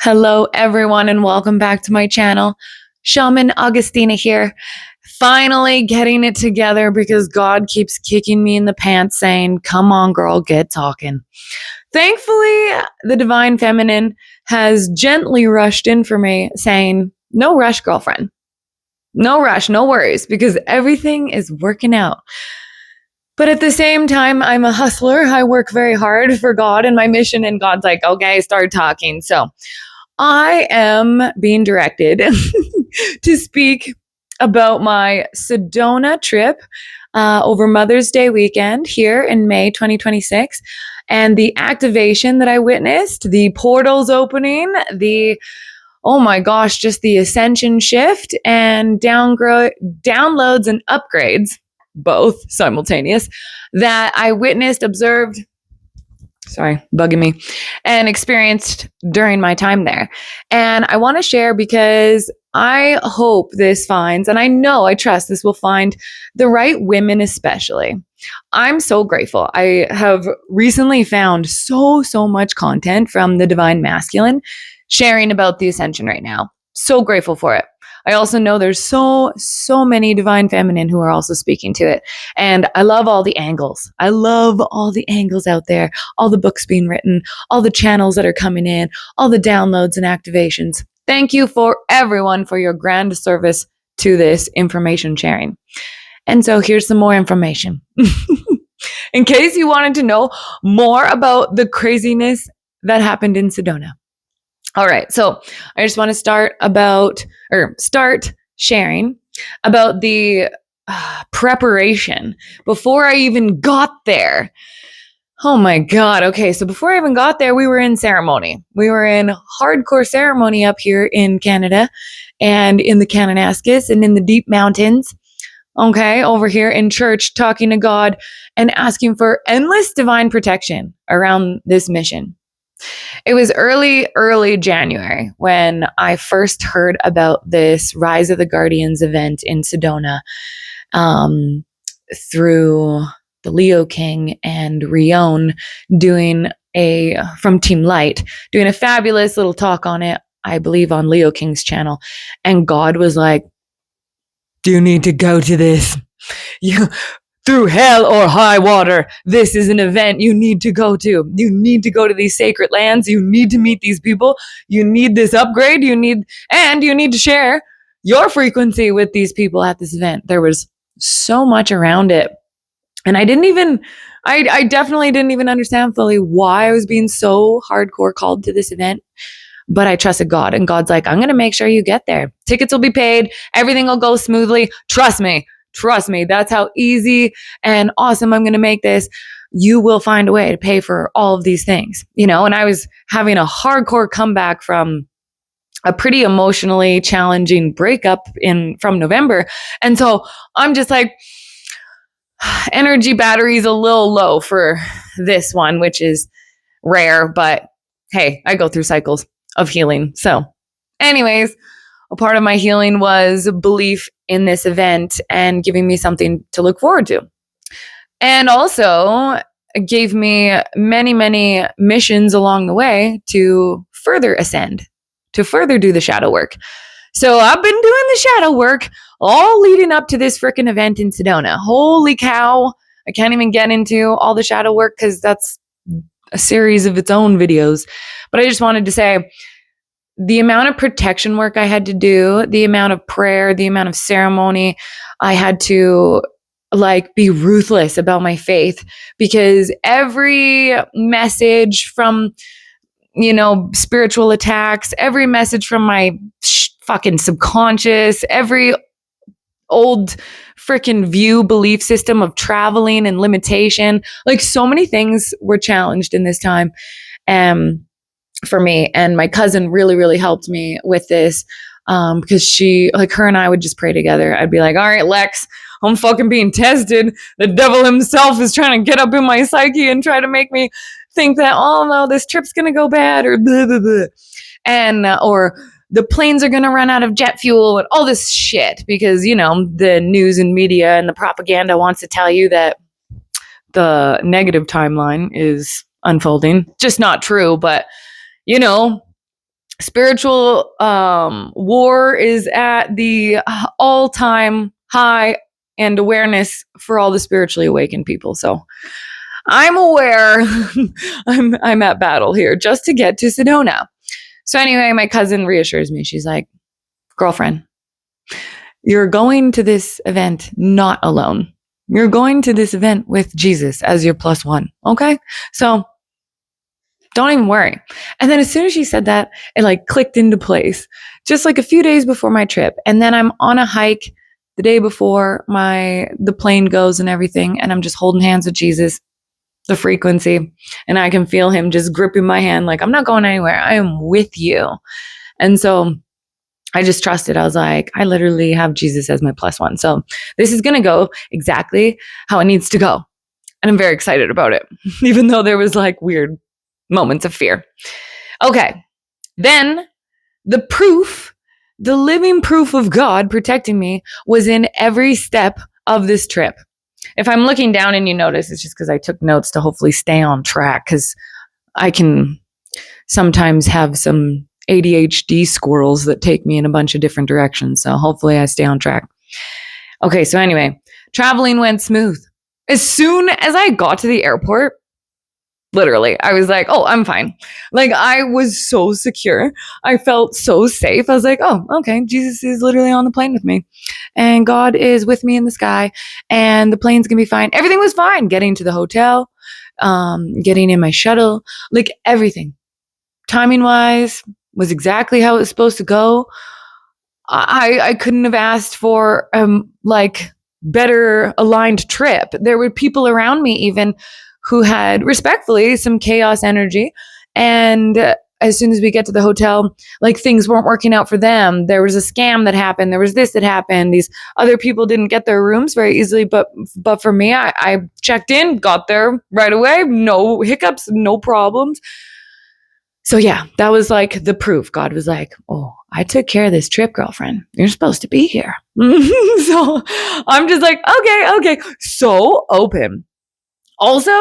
Hello, everyone, and welcome back to my channel. Shaman Augustina here. Finally getting it together because God keeps kicking me in the pants saying, come on, girl, get talking. Thankfully, the Divine Feminine has gently rushed in for me saying, no rush, girlfriend. No rush, no worries, because everything is working out. But at the same time, I'm a hustler. I work very hard for God and my mission, and God's like, okay, start talking. So I am being directed to speak about my Sedona trip over Mother's Day weekend here in May 2026, and the activation that I witnessed, the portals opening, oh my gosh, just the Ascension shift and downloads and upgrades, both simultaneous, that I witnessed, observed, bugging me, and experienced during my time there. And I want to share because I hope this finds, and I trust this will find the right women especially. I'm so grateful. I have recently found so much content from the Divine Masculine sharing about the Ascension right now. So grateful for it. I also know there's so many Divine Feminine who are also speaking to it. And I love all the angles. I love all the angles out there, all the books being written, all the channels that are coming in, all the downloads and activations. Thank you for everyone for your grand service to this information sharing. And so here's some more information. In case you wanted to know more about the craziness that happened in Sedona. All right, so I just want to start sharing about the preparation before I even got there. Oh my God. Okay, so before I even got there, we were in ceremony. We were in hardcore ceremony up here in Canada and in the Kananaskis and in the deep mountains. Okay, over here in church, talking to God and asking for endless divine protection around this mission. It was early January when I first heard about this Rise of the Gaurdians event in Sedona through the Leo King and Rion from Team Light, doing a fabulous little talk on it, I believe on Leo King's channel. And God was like, you need to go to this. Through hell or high water, this is an event you need to go to. You need to go to these sacred lands. You need to meet these people. You need this upgrade. You need to share your frequency with these people at this event. There was so much around it. And I definitely didn't even understand fully why I was being so hardcore called to this event. But I trusted God, and God's like, I'm going to make sure you get there. Tickets will be paid. Everything will go smoothly. Trust me. That's how easy and awesome I'm going to make this. You will find a way to pay for all of these things, and I was having a hardcore comeback from a pretty emotionally challenging breakup from November. And so I'm just like, energy battery's a little low for this one, which is rare, but hey, I go through cycles of healing. So anyways, a part of my healing was belief in this event and giving me something to look forward to. And also gave me many missions along the way to further ascend, to further do the shadow work. So I've been doing the shadow work all leading up to this freaking event in Sedona. Holy cow. I can't even get into all the shadow work because that's a series of its own videos. But I just wanted to say, the amount of protection work I had to do, the amount of prayer, the amount of ceremony, I had to be ruthless about my faith, because every message from, spiritual attacks, every message from my fucking subconscious, every old freaking belief system of traveling and limitation, so many things were challenged in this time. For me, and my cousin really helped me with this, because her and I would just pray together. I'd be like, all right, Lex, I'm fucking being tested. The devil himself is trying to get up in my psyche and try to make me think that, oh no, this trip's gonna go bad, or blah, blah, blah. And or the planes are gonna run out of jet fuel and all this shit, because the news and media and the propaganda wants to tell you that the negative timeline is unfolding. Just not true, but Spiritual war is at the all-time high and awareness for all the spiritually awakened people. So I'm aware I'm at battle here just to get to Sedona. So anyway, my cousin reassures me. She's like, girlfriend, you're going to this event not alone. You're going to this event with Jesus as your plus one. Okay. So don't even worry. And then as soon as she said that, it like clicked into place just like a few days before my trip. And then I'm on a hike the day before the plane goes and everything. And I'm just holding hands with Jesus, the frequency. And I can feel him just gripping my hand. Like, I'm not going anywhere. I am with you. And so I just trusted. I was like, I literally have Jesus as my plus one. So this is going to go exactly how it needs to go. And I'm very excited about it, even though there was like weird moments of fear. Okay. Then the living proof of God protecting me was in every step of this trip. If I'm looking down and you notice, it's just because I took notes to hopefully stay on track, because I can sometimes have some ADHD squirrels that take me in a bunch of different directions. So hopefully I stay on track. Okay. So anyway, traveling went smooth. As soon as I got to the airport, literally, I was like, oh, I'm fine. Like, I was so secure. I felt so safe. I was like, oh, okay. Jesus is literally on the plane with me, and God is with me in the sky, and the plane's going to be fine. Everything was fine. Getting to the hotel, getting in my shuttle, like everything, timing wise, was exactly how it was supposed to go. I couldn't have asked for like better aligned trip. There were people around me even who had respectfully some chaos energy. And as soon as we get to the hotel, like things weren't working out for them. There was a scam that happened. There was this that happened. These other people didn't get their rooms very easily. But for me, I checked in, got there right away. No hiccups, no problems. So yeah, that was like the proof. God was like, oh, I took care of this trip, girlfriend. You're supposed to be here. So I'm just like, okay. So open. Also,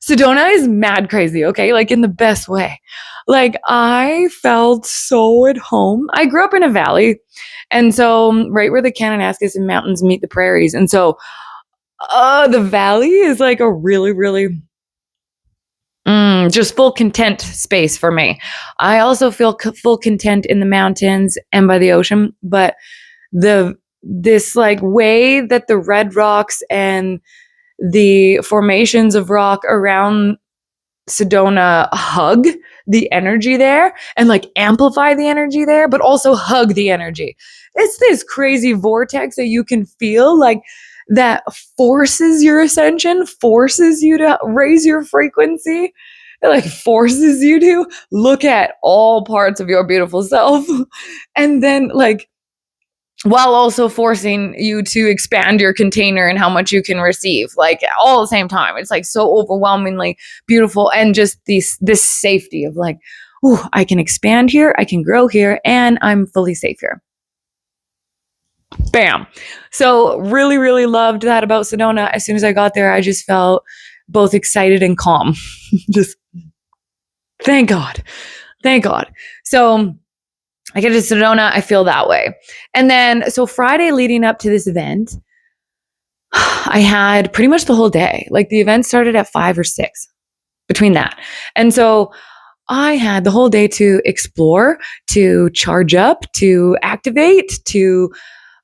Sedona is mad crazy, okay? Like in the best way. Like I felt so at home. I grew up in a valley. And so right where the Kananaskis and mountains meet the prairies. And so the valley is like a really, really just full content space for me. I also feel full content in the mountains and by the ocean, but this like way that the red rocks and the formations of rock around Sedona hug the energy there and like amplify the energy there, but also hug the energy. It's this crazy vortex that you can feel, like that forces your ascension, forces you to raise your frequency. It like forces you to look at all parts of your beautiful self. And then like, while also forcing you to expand your container and how much you can receive, like all at the same time. It's like so overwhelmingly beautiful, and just this safety of like, ooh, I can expand here, I can grow here, and I'm fully safe here. Bam. So really, really loved that about Sedona. As soon as I got there, I just felt both excited and calm. Just thank God. So I get to Sedona, I feel that way. And then, so Friday leading up to this event, I had pretty much the whole day. Like the event started at 5 or 6, between that. And so I had the whole day to explore, to charge up, to activate, to,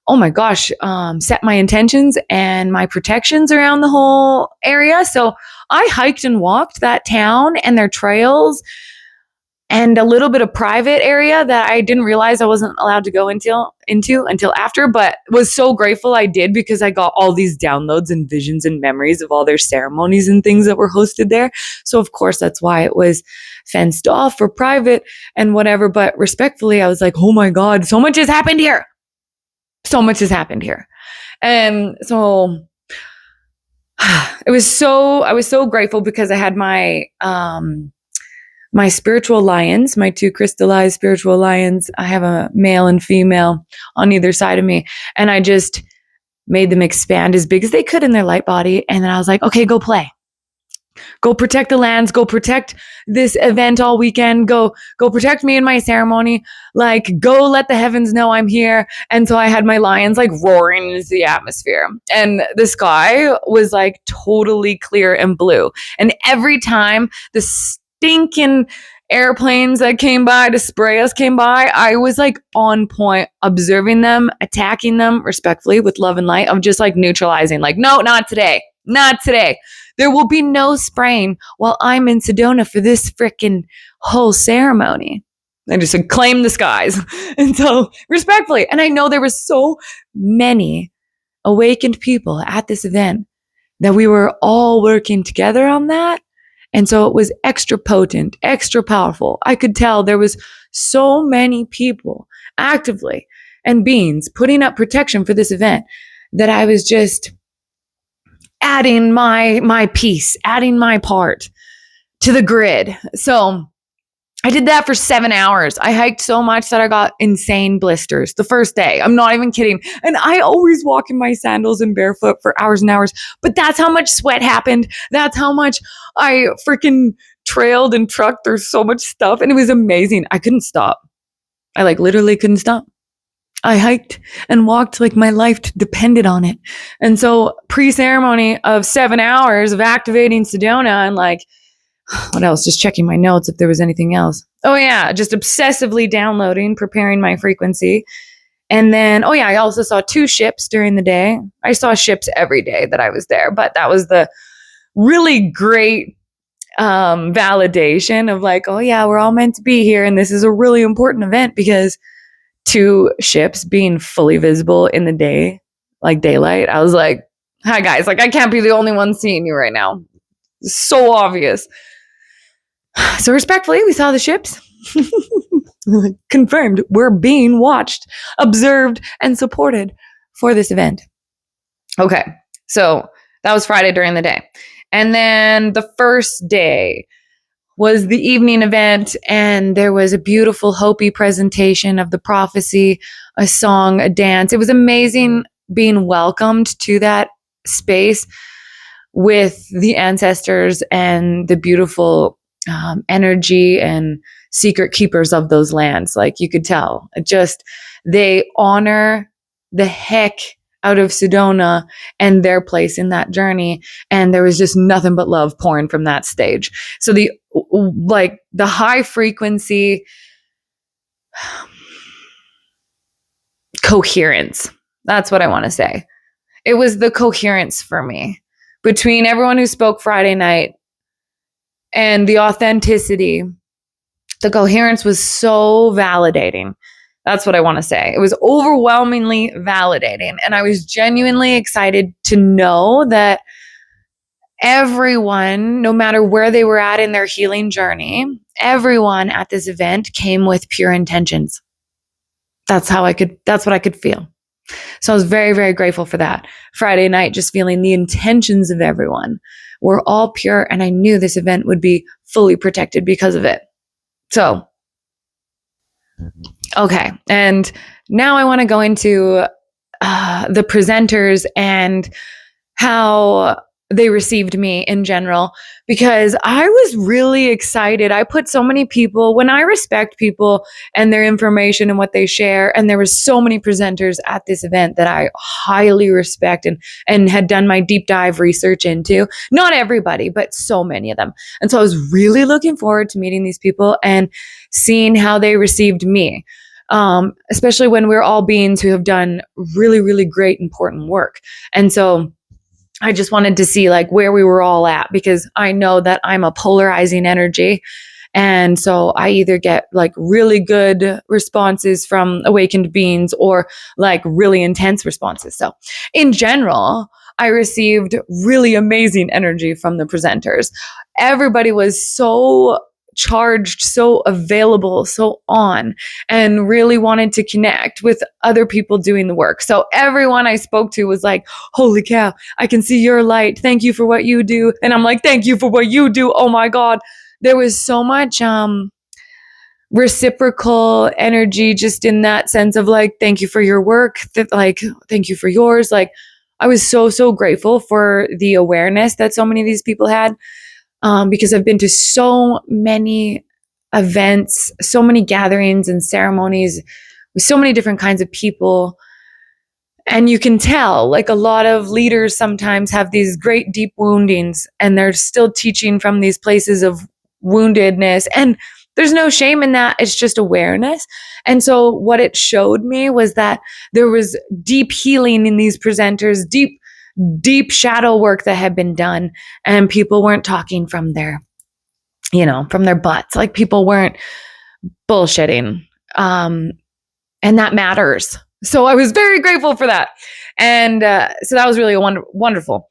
oh my gosh, set my intentions and my protections around the whole area. So I hiked and walked that town and their trails, and a little bit of private area that I didn't realize I wasn't allowed to go into until after, but was so grateful I did, because I got all these downloads and visions and memories of all their ceremonies and things that were hosted there. So of course, that's why it was fenced off for private and whatever. But respectfully, I was like, oh my God, so much has happened here. And so I was so grateful, because I had my spiritual lions, my 2 crystallized spiritual lions. I have a male and female on either side of me. And I just made them expand as big as they could in their light body. And then I was like, okay, go play. Go protect the lands, go protect this event all weekend, go protect me in my ceremony, like go let the heavens know I'm here. And so I had my lions like roaring into the atmosphere, and the sky was like totally clear and blue. And every time the stinking airplanes that came by to spray us came by, I was like on point, observing them, attacking them respectfully with love and light. I'm just like neutralizing, like, no, not today, not today. There will be no spraying while I'm in Sedona for this freaking whole ceremony. I just said, claim the skies. And so respectfully, and I know there was so many awakened people at this event that we were all working together on that. And so it was extra potent, extra powerful. I could tell there was so many people actively and beings putting up protection for this event that I was just adding my piece, adding my part to the grid. So I did that for 7 hours. I hiked so much that I got insane blisters the first day. I'm not even kidding. And I always walk in my sandals and barefoot for hours and hours. But that's how much sweat happened. That's how much I freaking trailed and trucked. There's so much stuff. And it was amazing. I couldn't stop. I like literally couldn't stop. I hiked and walked like my life depended on it. And so pre-ceremony of 7 hours of activating Sedona and like, what else? Just checking my notes if there was anything else. Oh yeah, just obsessively downloading, preparing my frequency. And then, oh yeah, I also saw 2 ships during the day. I saw ships every day that I was there, but that was the really great validation of like, oh yeah, we're all meant to be here. And this is a really important event because 2 ships being fully visible in the day, like daylight. I was like, hi guys, like I can't be the only one seeing you right now. It's so obvious. So respectfully, we saw the ships. Confirmed, we're being watched, observed, and supported for this event. Okay, so that was Friday during the day. And then the first day was the evening event, and there was a beautiful Hopi presentation of the prophecy, a song, a dance. It was amazing being welcomed to that space with the ancestors and the beautiful energy and secret keepers of those lands. Like you could tell, they honor the heck out of Sedona and their place in that journey. And there was just nothing but love pouring from that stage. So the high frequency coherence, that's what I want to say. It was the coherence for me between everyone who spoke Friday night and the authenticity. The coherence was so validating. That's what I want to say. It was overwhelmingly validating. And I was genuinely excited to know that everyone, no matter where they were at in their healing journey, everyone at this event came with pure intentions. That's what I could feel. So I was very, very grateful for that. Friday night, just feeling the intentions of everyone were all pure. And I knew this event would be fully protected because of it. So, okay. And now I want to go into the presenters and how they received me in general, because I was really excited. I put so many people, when I respect people and their information and what they share, and there was so many presenters at this event that I highly respect and had done my deep dive research into. Not everybody, but so many of them. And so I was really looking forward to meeting these people and seeing how they received me. Especially when we're all beings who have done really, really great, important work. And so I just wanted to see like where we were all at, because I know that I'm a polarizing energy. And so I either get like really good responses from awakened beings or like really intense responses. So in general, I received really amazing energy from the presenters. Everybody was so charged, so available, so on, and really wanted to connect with other people doing the work. So everyone I spoke to was like, holy cow, I can see your light. Thank you for what you do. And I'm like, thank you for what you do. Oh my God. There was so much reciprocal energy just in that sense of like, thank you for your work. Like, thank you for yours. Like, I was so, so grateful for the awareness that so many of these people had. because I've been to so many events, so many gatherings and ceremonies with so many different kinds of people. And you can tell, like, a lot of leaders sometimes have these great deep woundings, and they're still teaching from these places of woundedness. And there's no shame in that. It's just awareness. And so what it showed me was that there was deep healing in these presenters, deep shadow work that had been done, and people weren't talking from their, from their butts. Like, people weren't bullshitting. And that matters. So I was very grateful for that. And so that was really wonderful.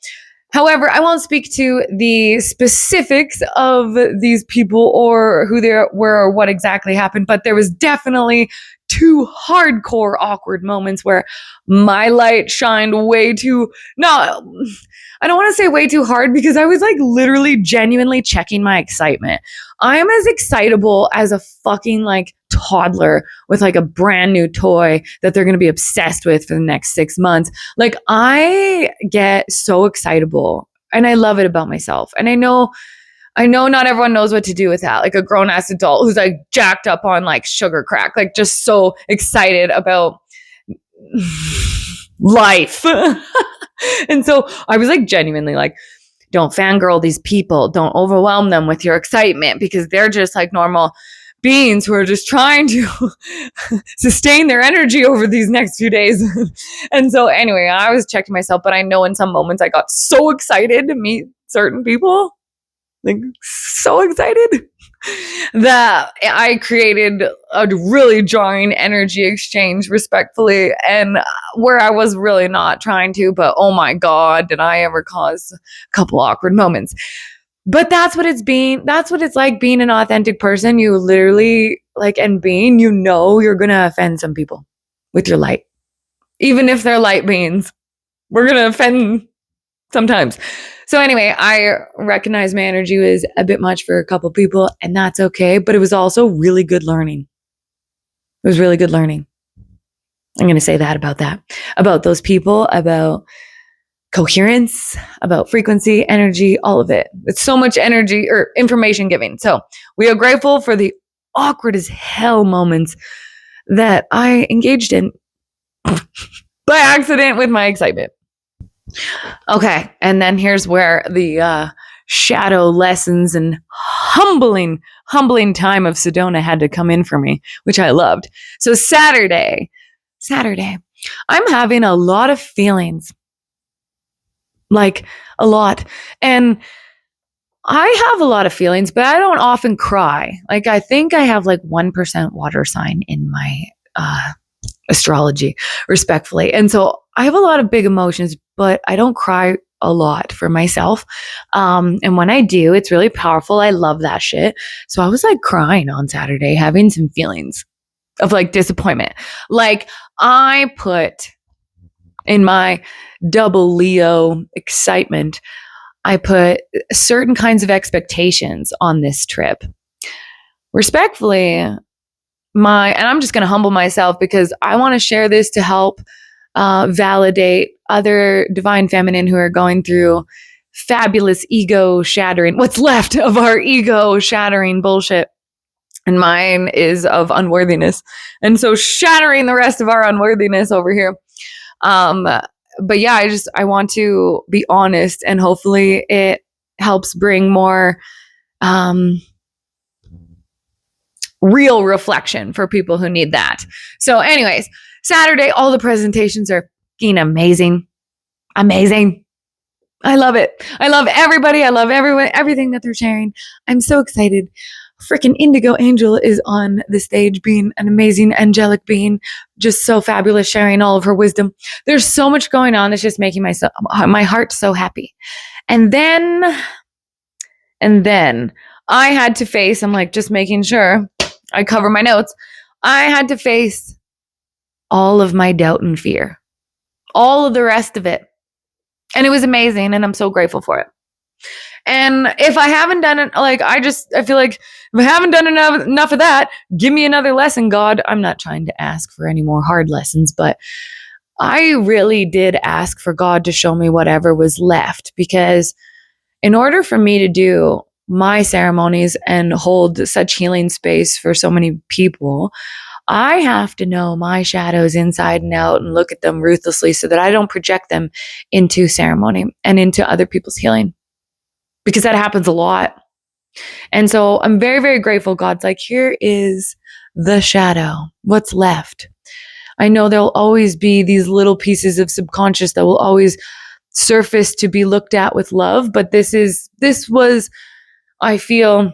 However, I won't speak to the specifics of these people or who they were or what exactly happened, but there was definitely 2 hardcore awkward moments where my light shined way too, no, I don't want to say way too hard, because I was like literally genuinely checking my excitement. I am as excitable as a fucking like toddler with like a brand new toy that they're going to be obsessed with for the next 6 months. Like, I get so excitable, and I love it about myself. And I know not everyone knows what to do with that. Like a grown ass adult who's like jacked up on like sugar crack, like just so excited about life. And so I was like genuinely like, don't fangirl these people. Don't overwhelm them with your excitement, because they're just like normal beings who are just trying to sustain their energy over these next few days. And so anyway, I was checking myself, but I know in some moments I got so excited to meet certain people, like so excited, that I created a really jarring energy exchange respectfully, and where I was really not trying to, but oh my God, did I ever cause a couple awkward moments. But that's what it's like being an authentic person. You literally and being, you're going to offend some people with your light. Even if they're light beings, we're going to offend sometimes. So anyway, I recognize my energy was a bit much for a couple people, and that's okay. But it was also really good learning. It was really good learning. I'm going to say that, about those people, about coherence, about frequency, energy, all of it. It's so much energy or information giving. So we are grateful for the awkward as hell moments that I engaged in by accident with my excitement. Okay. And then here's where the shadow lessons and humbling time of Sedona had to come in for me, which I loved. So Saturday, I'm having a lot of feelings. Like a lot. And I have a lot of feelings, but I don't often cry. Like, I think I have like 1% water sign in my astrology, respectfully. And so I have a lot of big emotions, but I don't cry a lot for myself. And when I do, it's really powerful. I love that shit. So I was like crying on Saturday, having some feelings of like disappointment. Like, I put in my double Leo excitement, I put certain kinds of expectations on this trip. Respectfully, and I'm just going to humble myself, because I want to share this to help validate other divine feminine who are going through fabulous ego shattering, what's left of our ego shattering bullshit. And mine is of unworthiness. And so shattering the rest of our unworthiness over here. But yeah, I want to be honest, and hopefully it helps bring more real reflection for people who need that. So anyways, Saturday, all the presentations are fucking amazing. Amazing. I love it. I love everybody. I love everyone, everything that they're sharing. I'm so excited. Freaking Indigo Angel is on the stage, being an amazing angelic being, just so fabulous, sharing all of her wisdom. There's so much going on that's just making my heart so happy. And then I had to face, I'm like just making sure I cover my notes. I had to face all of my doubt and fear, all of the rest of it. And it was amazing, and I'm so grateful for it. And if I haven't done it, I feel like if I haven't done enough of that, give me another lesson, God. I'm not trying to ask for any more hard lessons, but I really did ask for God to show me whatever was left, because in order for me to do my ceremonies and hold such healing space for so many people, I have to know my shadows inside and out and look at them ruthlessly so that I don't project them into ceremony and into other people's healing, because that happens a lot. And so I'm very, very grateful. God's like, here is the shadow, what's left. I know there'll always be these little pieces of subconscious that will always surface to be looked at with love. But this was, I feel,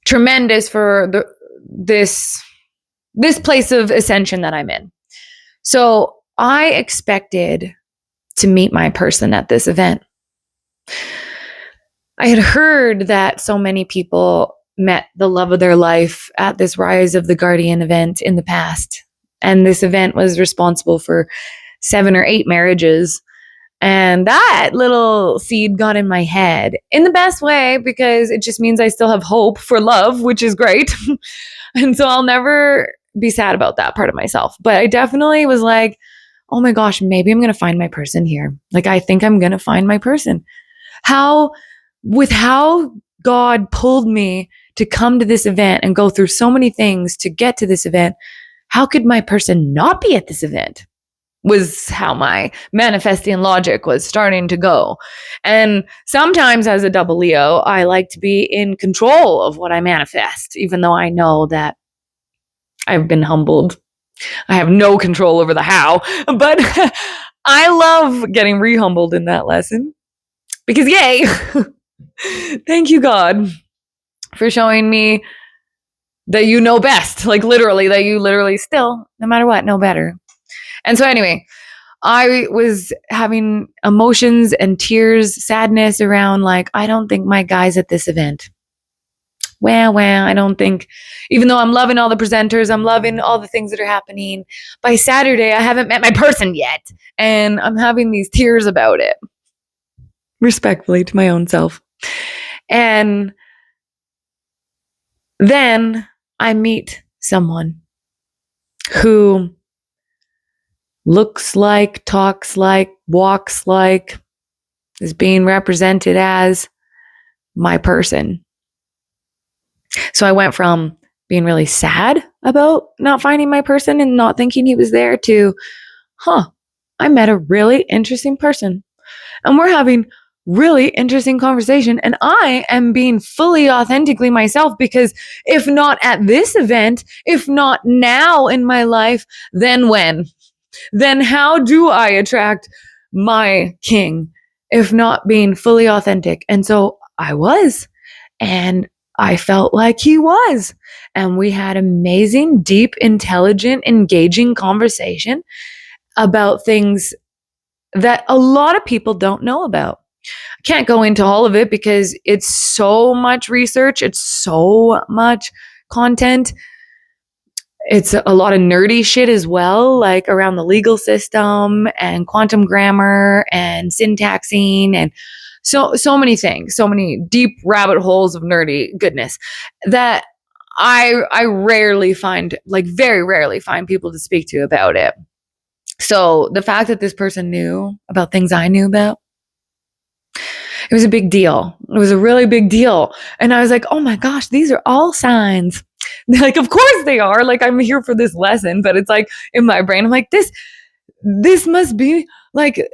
tremendous for this place of ascension that I'm in. So I expected to meet my person at this event. I had heard that so many people met the love of their life at this Rise of the Guardian event in the past. And this event was responsible for 7 or 8 marriages. And that little seed got in my head in the best way, because it just means I still have hope for love, which is great. And so I'll never be sad about that part of myself. But I definitely was like, oh my gosh, maybe I'm going to find my person here. Like, I think I'm going to find my person. With how God pulled me to come to this event and go through so many things to get to this event, how could my person not be at this event? Was how my manifesting logic was starting to go. And sometimes as a double Leo, I like to be in control of what I manifest, even though I know that I've been humbled. I have no control over the how, but I love getting re-humbled in that lesson, because yay, thank you, God, for showing me that you know best, like literally, that you literally still, no matter what, know better. And so anyway, I was having emotions and tears, sadness around like, I don't think my guy's at this event. Well, I don't think, even though I'm loving all the presenters, I'm loving all the things that are happening, by Saturday, I haven't met my person yet. And I'm having these tears about it, respectfully to my own self. And then I meet someone who looks like, talks like, walks like, is being represented as my person. So I went from being really sad about not finding my person and not thinking he was there to, I met a really interesting person and we're having really interesting conversation, and I am being fully authentically myself, because if not at this event, if not now in my life, then when? Then how do I attract my king if not being fully authentic? And so I was, and I felt like he was. And we had amazing, deep, intelligent, engaging conversation about things that a lot of people don't know about. I can't go into all of it because it's so much research. It's so much content. It's a lot of nerdy shit as well, like around the legal system and quantum grammar and syntaxing and so many things, so many deep rabbit holes of nerdy goodness that I rarely find, like very rarely find people to speak to about it. So the fact that this person knew about things I knew about, it was a big deal. It was a really big deal. And I was like, oh my gosh, these are all signs. Like, of course they are. Like, I'm here for this lesson, but it's like in my brain, I'm like, this must be like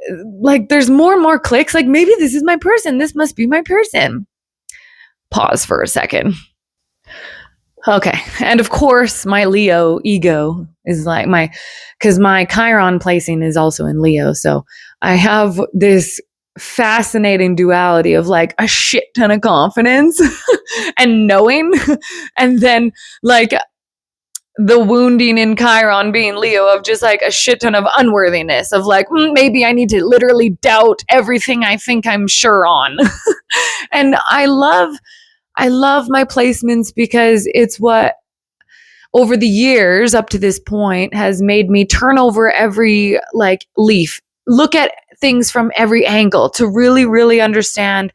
there's more and more clicks. Like, maybe this is my person. This must be my person. Pause for a second. Okay. And of course, my Leo ego is like because my Chiron placing is also in Leo. So I have this fascinating duality of like a shit ton of confidence and knowing, and then like the wounding in Chiron being Leo of just like a shit ton of unworthiness of like, maybe I need to literally doubt everything I think I'm sure on. And I love my placements because it's what over the years up to this point has made me turn over every like leaf, look at things from every angle to really, really understand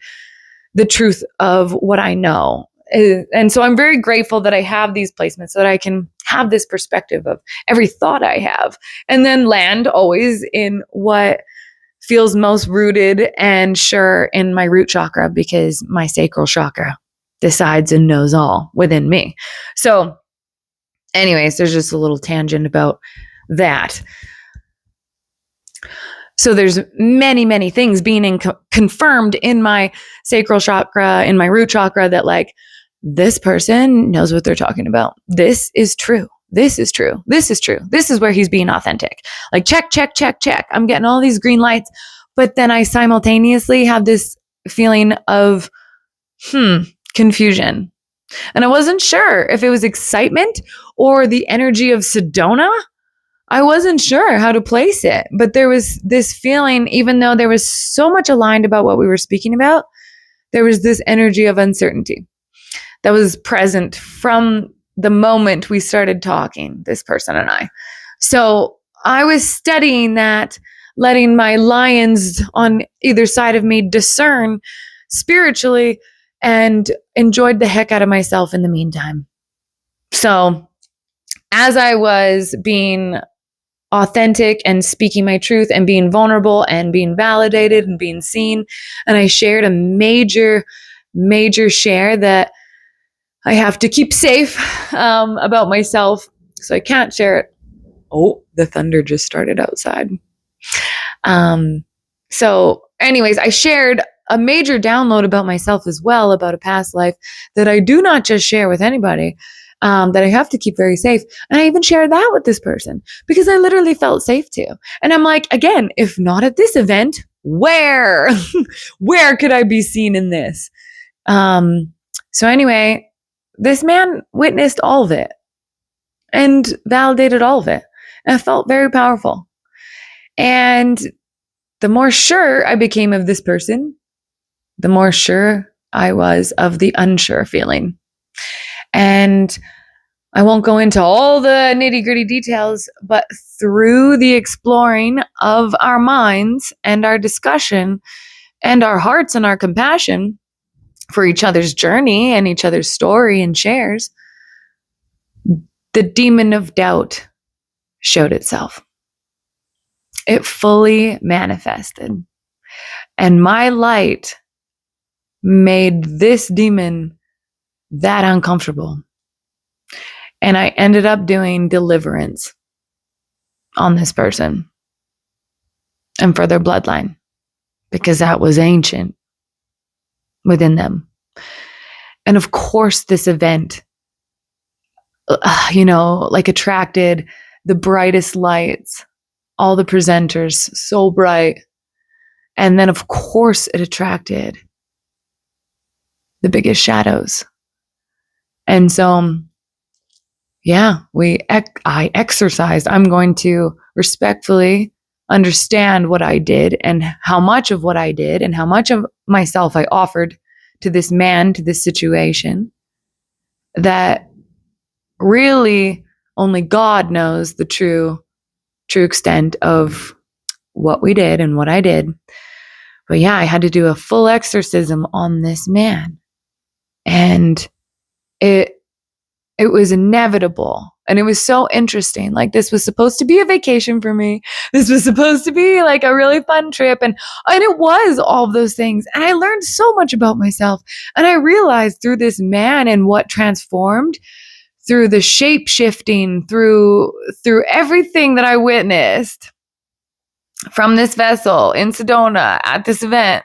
the truth of what I know. And so I'm very grateful that I have these placements so that I can have this perspective of every thought I have and then land always in what feels most rooted and sure in my root chakra, because my sacral chakra decides and knows all within me. So anyways, there's just a little tangent about that. So there's many, many things being confirmed in my sacral chakra, in my root chakra, that like, this person knows what they're talking about. This is true. This is true. This is true. This is where he's being authentic. Like, check, check, check, check. I'm getting all these green lights. But then I simultaneously have this feeling of, confusion. And I wasn't sure if it was excitement or the energy of Sedona. I wasn't sure how to place it. But there was this feeling, even though there was so much aligned about what we were speaking about, there was this energy of uncertainty that was present from the moment we started talking, this person and I. So I was studying that, letting my lions on either side of me discern spiritually, and enjoyed the heck out of myself in the meantime. So as I was being authentic and speaking my truth and being vulnerable and being validated and being seen, and I shared a major share that I have to keep safe about myself, so I can't share it. Oh, the thunder just started outside. So anyways, I shared a major download about myself as well, about a past life that I do not just share with anybody, that I have to keep very safe. And I even shared that with this person because I literally felt safe to. And I'm like, again, if not at this event, where? Where could I be seen in this? So anyway, this man witnessed all of it and validated all of it. And it felt very powerful. And the more sure I became of this person, the more sure I was of the unsure feeling. And I won't go into all the nitty-gritty details, but through the exploring of our minds and our discussion and our hearts and our compassion for each other's journey and each other's story and shares, the demon of doubt showed itself. It fully manifested. And my light made this demon that uncomfortable. And I ended up doing deliverance on this person and for their bloodline, because that was ancient within them. And of course, this event, attracted the brightest lights, all the presenters, so bright. And then, of course, it attracted the biggest shadows. And so, I exercised. I'm going to respectfully understand what I did and how much of what I did and how much of myself I offered to this man, to this situation, that really only God knows the true extent of what we did and what I did. But I had to do a full exorcism on this man. And it was inevitable. And it was so interesting. Like, this was supposed to be a vacation for me. This was supposed to be like a really fun trip. And it was all of those things. And I learned so much about myself. And I realized through this man and what transformed, through the shape shifting, through everything that I witnessed from this vessel in Sedona at this event,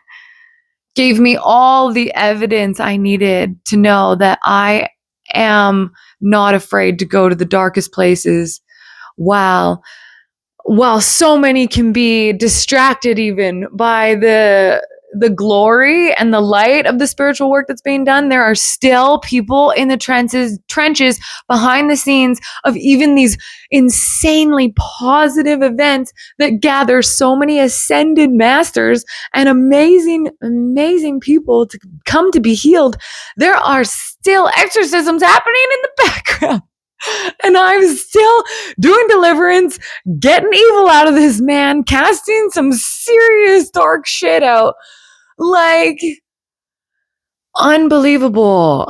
gave me all the evidence I needed to know that I am not afraid to go to the darkest places, while so many can be distracted even by the glory and the light of the spiritual work that's being done. There are still people in the trenches behind the scenes of even these insanely positive events that gather so many ascended masters and amazing people to come to be healed. There are still exorcisms happening in the background. And I'm still doing deliverance, getting evil out of this man, casting some serious dark shit out. Like, Unbelievable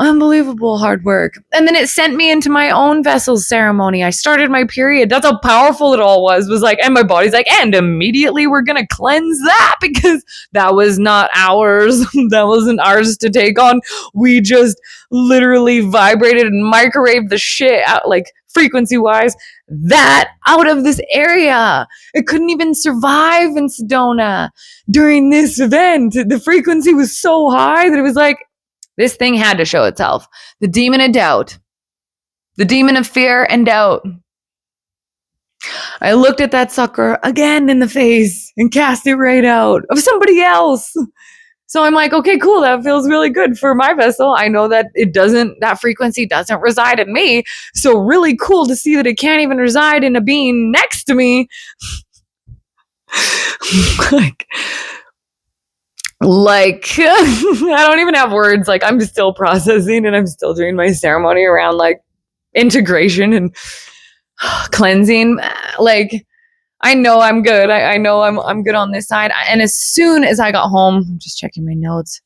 hard work. And then it sent me into my own vessels ceremony. I started my period. That's how powerful it all was like, and my body's like, and immediately we're going to cleanse that because that was not ours. That wasn't ours to take on. We just literally vibrated and microwaved the shit out, like frequency wise, that out of this area. It couldn't even survive in Sedona during this event. The frequency was so high that it was like, this thing had to show itself. The demon of doubt. The demon of fear and doubt. I looked at that sucker again in the face and cast it right out of somebody else. So I'm like, okay, cool. That feels really good for my vessel. I know that that frequency doesn't reside in me. So really cool to see that it can't even reside in a being next to me. Like I don't even have words. Like I'm still processing and I'm still doing my ceremony around like integration and cleansing. Like I know I'm good. I know I'm good on this side. And as soon as I got home, I'm just checking my notes.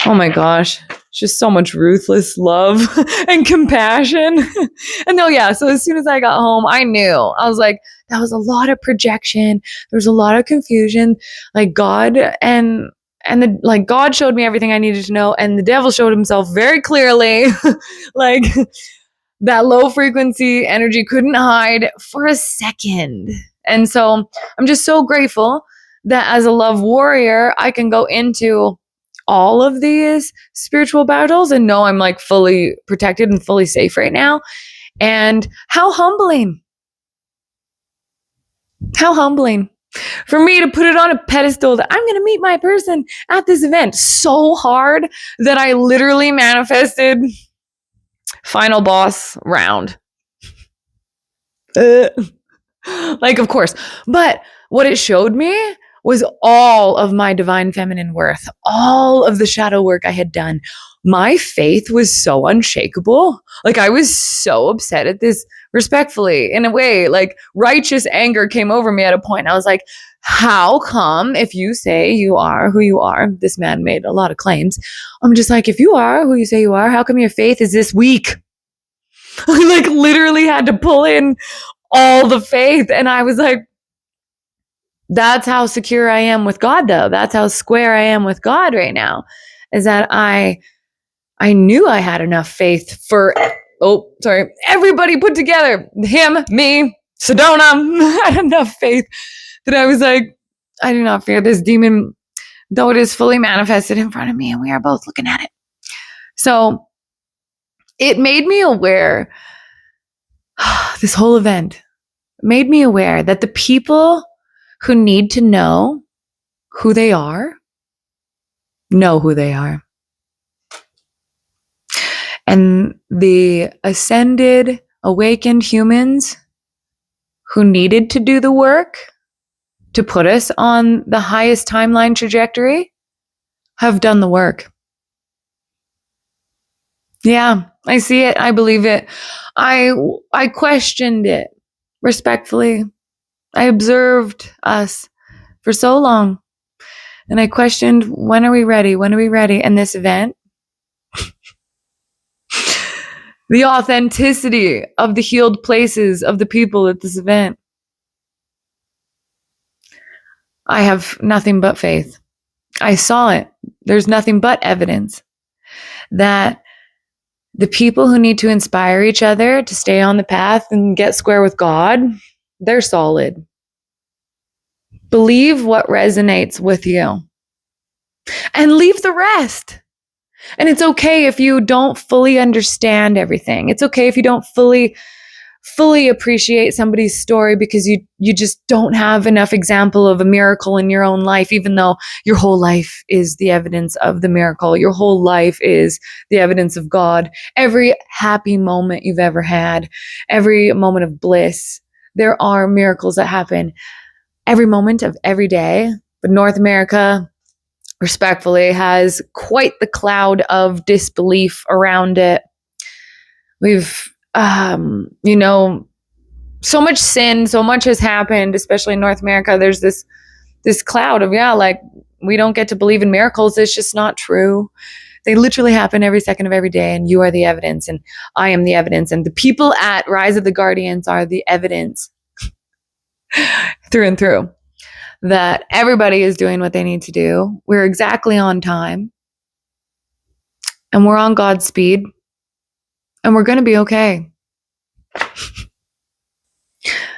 Oh my gosh, just so much ruthless love and compassion. And no, yeah. So as soon as I got home, I knew. I was like, that was a lot of projection. There was a lot of confusion. Like God God showed me everything I needed to know, and the devil showed himself very clearly. Like that low frequency energy couldn't hide for a second. And so I'm just so grateful that as a love warrior, I can go into all of these spiritual battles and know I'm like fully protected and fully safe right now. And how humbling for me to put it on a pedestal that I'm going to meet my person at this event so hard that I literally manifested final boss round. Like, of course. But what it showed me was all of my divine feminine worth, all of the shadow work I had done. My faith was so unshakable. Like I was so upset at this, respectfully, in a way, like righteous anger came over me at a point. I was like, how come if you say you are who you are, this man made a lot of claims. I'm just like, if you are who you say you are, how come your faith is this weak? I like literally had to pull in all the faith. And I was like, that's how secure I am with God, though. That's how square I am with God right now, is that I knew I had enough faith for, everybody put together, him, me, Sedona, had enough faith that I was like, I do not fear this demon, though it is fully manifested in front of me and we are both looking at it. So it made me aware, this whole event made me aware that the people who need to know who they are, know who they are. And the ascended, awakened humans who needed to do the work to put us on the highest timeline trajectory have done the work. Yeah, I see it. I believe it. I questioned it respectfully. I observed us for so long. And I questioned, when are we ready? When are we ready? And this event, the authenticity of the healed places of the people at this event. I have nothing but faith. I saw it. There's nothing but evidence that the people who need to inspire each other to stay on the path and get square with God, they're solid. Believe what resonates with you and leave the rest. And it's okay if you don't fully understand everything. It's okay if you don't fully appreciate somebody's story because you just don't have enough example of a miracle in your own life, even though your whole life is the evidence of the miracle. Your whole life is the evidence of God. Every happy moment you've ever had, every moment of bliss, there are miracles that happen every moment of every day. But North America, respectfully, has quite the cloud of disbelief around it. We've, so much sin, so much has happened, especially in North America. There's this cloud of, like, we don't get to believe in miracles. It's just not true. They literally happen every second of every day, and you are the evidence, and I am the evidence, and the people at Rise of the Guardians are the evidence through and through that everybody is doing what they need to do. We're exactly on time, and we're on God's speed, and we're going to be okay.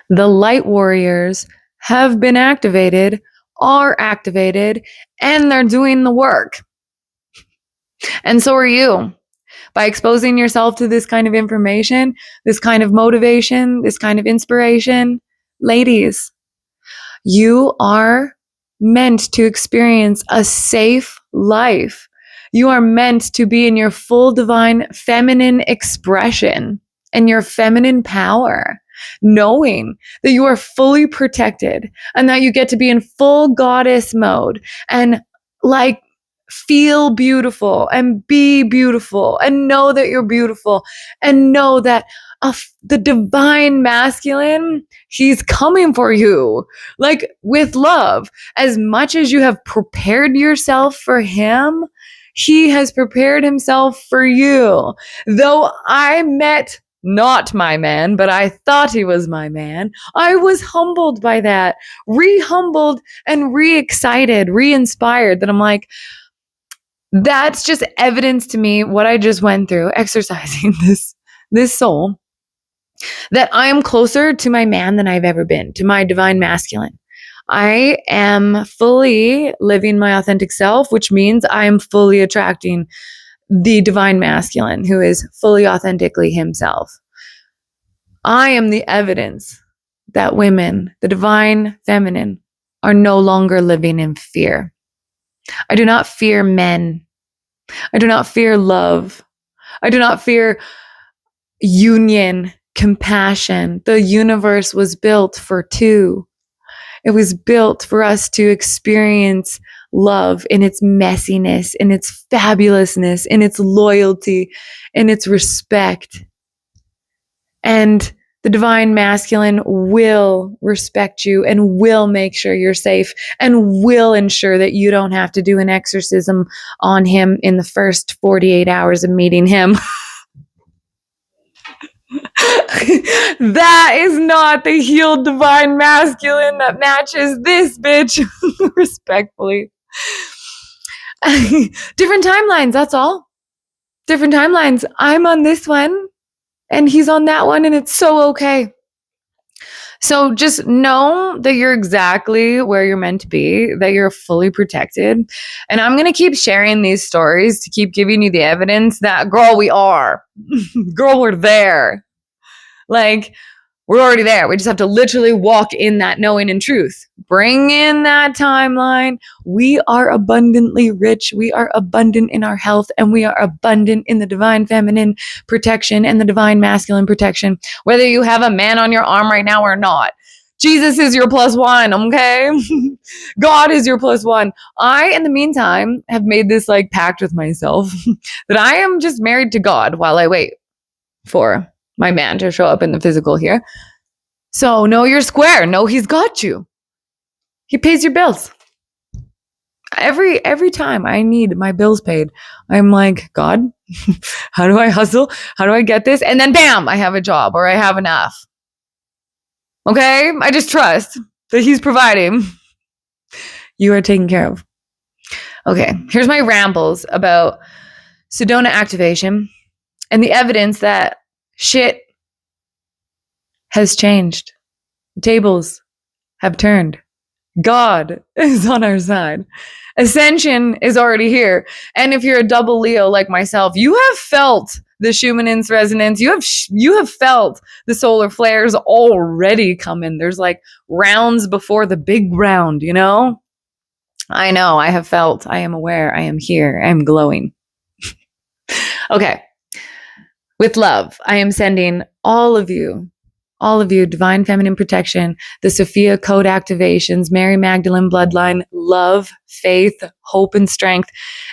The light warriors have been activated, are activated, and they're doing the work. And so are you. By exposing yourself to this kind of information, this kind of motivation, this kind of inspiration, ladies, you are meant to experience a safe life. You are meant to be in your full divine feminine expression and your feminine power, knowing that you are fully protected and that you get to be in full goddess mode and like feel beautiful and be beautiful and know that you're beautiful and know that the divine masculine, he's coming for you, like with love. As much as you have prepared yourself for him, he has prepared himself for you. Though I met not my man, but I thought he was my man, I was humbled by that, re-humbled and re-excited, re-inspired, that I'm like, that's just evidence to me what I just went through exercising this soul, that I am closer to my man than I've ever been, to my divine masculine. I am fully living my authentic self, which means I am fully attracting the divine masculine who is fully authentically himself. I am the evidence that women, the divine feminine, are no longer living in fear. I do not fear men. I do not fear love. I do not fear union, compassion. The universe was built for two. It was built for us to experience love in its messiness, in its fabulousness, in its loyalty, in its respect. And the divine masculine will respect you and will make sure you're safe and will ensure that you don't have to do an exorcism on him in the first 48 hours of meeting him. That is not the healed divine masculine that matches this bitch. Respectfully. Different timelines, that's all. Different timelines. I'm on this one and he's on that one, and it's so okay. So just know that you're exactly where you're meant to be, that you're fully protected. And I'm going to keep sharing these stories to keep giving you the evidence that, girl, we are. Girl, we're there. Like, we're already there. We just have to literally walk in that knowing and truth. Bring in that timeline. We are abundantly rich. We are abundant in our health, and we are abundant in the divine feminine protection and the divine masculine protection, whether you have a man on your arm right now or not. Jesus is your +1, okay? God is your +1. I, in the meantime, have made this like pact with myself that I am just married to God while I wait for my man to show up in the physical here. So know you're square. Know he's got you. He pays your bills. Every time I need my bills paid, I'm like, God, how do I hustle? How do I get this? And then bam, I have a job or I have enough. Okay? I just trust that he's providing. You are taken care of. Okay, here's my rambles about Sedona activation and the evidence that shit has changed. The tables have turned. God is on our side. Ascension is already here. And if you're a double Leo like myself, you have felt the Schumannin's resonance. You have felt the solar flares already coming. There's like rounds before the big round, you know? I know, I have felt, I am aware, I am here, I am glowing. Okay. With love, I am sending all of you, divine feminine protection, the Sophia code activations, Mary Magdalene bloodline, love, faith, hope, and strength.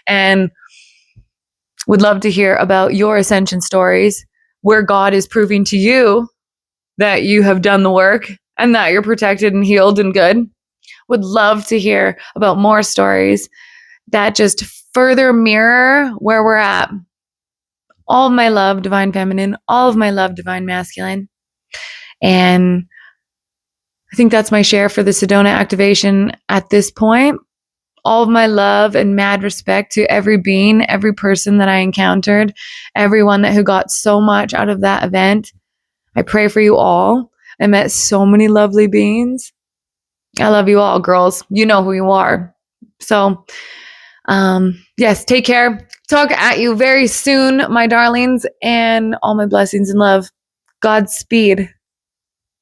And would love to hear about your ascension stories where God is proving to you that you have done the work and that you're protected and healed and good. Would love to hear about more stories that just further mirror where we're at. All of my love, divine feminine, all of my love, divine masculine. And I think that's my share for the Sedona activation at this point. All of my love and mad respect to every being, every person that I encountered, everyone who got so much out of that event. I pray for you all. I met so many lovely beings. I love you all, girls. You know who you are. So, yes, take care. Talk at you very soon, my darlings, and all my blessings and love. Godspeed.